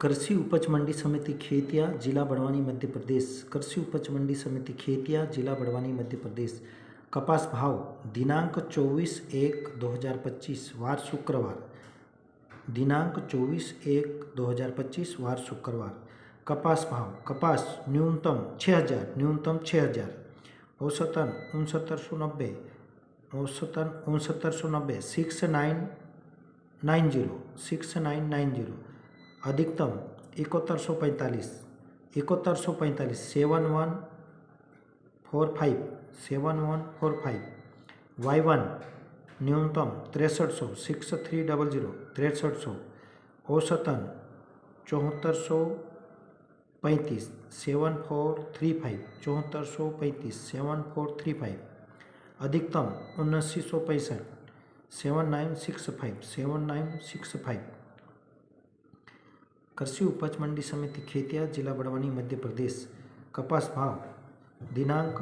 कृषि उपज मंडी समिति खेतिया, जिला बड़वानी, मध्य प्रदेश। कृषि उपज मंडी समिति खेतिया, जिला बड़वानी, मध्य प्रदेश। कपास भाव दिनांक 24/1/2025 वार शुक्रवार। दिनांक 24/1/2025 वार शुक्रवार। कपास भाव कपास न्यूनतम 6000, न्यूनतम 6000, औसतन 6990, औसतन 6990, 6990, अधिकतम 7145, 7145, 7145। Y1 न्यूनतम 6300, 6300, 6300, औसतन 7435, 7435, 7435, 7435, अधिकतम 7965, 7965, 7965। कृषि उपज मंडी समिति खेतिया, जिला बड़वानी, मध्य प्रदेश। कपास भाव दिनांक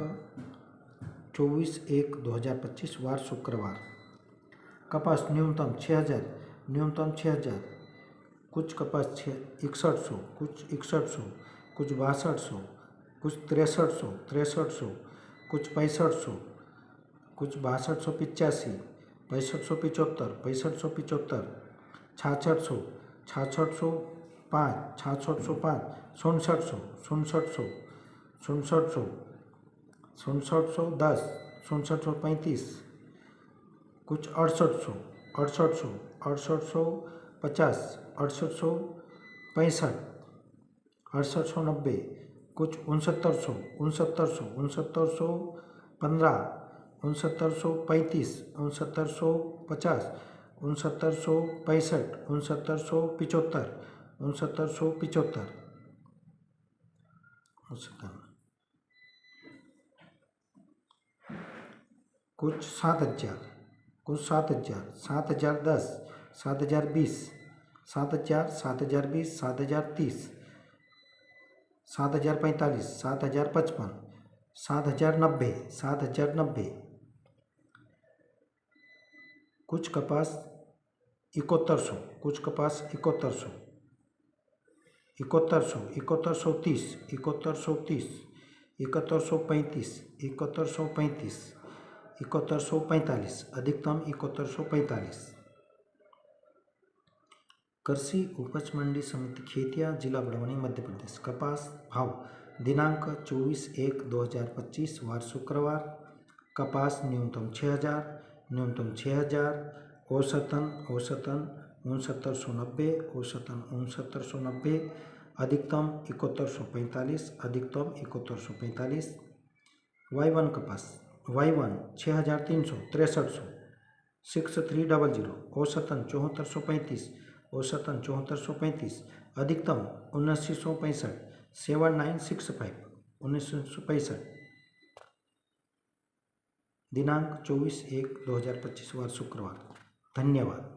24/1/2025 वार शुक्रवार। कपास न्यूनतम 6000, न्यूनतम 6000, कुछ कपास 6100, कुछ 6100, कुछ 6200, कुछ 6300, 6300, कुछ 6500, कुछ 6285, 6575, 6575, 6600, 6605, 6605, 6700, 6700, 6700, 6710, 6735, कुछ 6800, 6800, 6850, 6865, 6890, कुछ 6900, 6900, 6915, 6935, 6950, 6965, 6975, 6975, कुछ 7000, कुछ 7000, 7010, 7020, 7000, 7020, 7030, 7045, 7055, 7090, 7090, कुछ कपास 7100, कुछ कपास 7100, 7100, 7130, 7130, 7135, 7135, 7145, अधिकतम 7145। कृषि उपज मंडी समिति खेतिया, जिला बड़वानी, मध्य प्रदेश। कपास भाव दिनांक 24/1/2025 वार शुक्रवार। कपास न्यूनतम 6000, न्यूनतम 6000, औसतन 6990, औसतन 6990, अधिकतम 7145, अधिकतम 7145। Y1 कपास Y1 6300, 6300, 6300, औसतन 7435, औसतन 7435, अधिकतम 7965, 7965, 7965, दिनांक 24/1/2025 वार शुक्रवार। धन्यवाद।